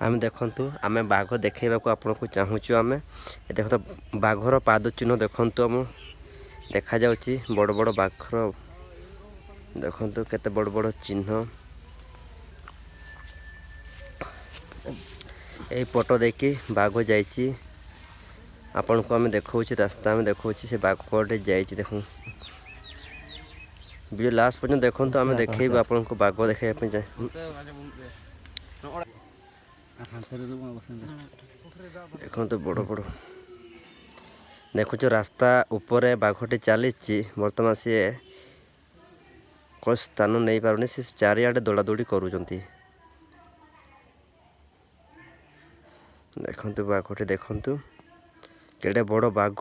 आम देखु आम बाघ देखा आपन को चाहूँ आम देख तो बाघर पाद चिन्ह देखु आम देखा जाउची बड़ बड़ बाघर देखु केते बड़ बड़ चिन्ह यही पटो देखी बाघ जाइए आपण को आम देखा रास्ता में देखा से बाघ कटे जाइए देखूँ वीडियो लास्ट पर्यटन देखो तो आम देखेबू आपन को बाघ देखा जाए देखो तो बड़ बड़ देखुच रास्ता ऊपर बाघटे चली बर्तमान सी कौन स्थान नहीं पारुनी सी चारिआडे दौड़ा दौड़ी करुँच देखु बाघटे देखु केड़े बड़ बाघ।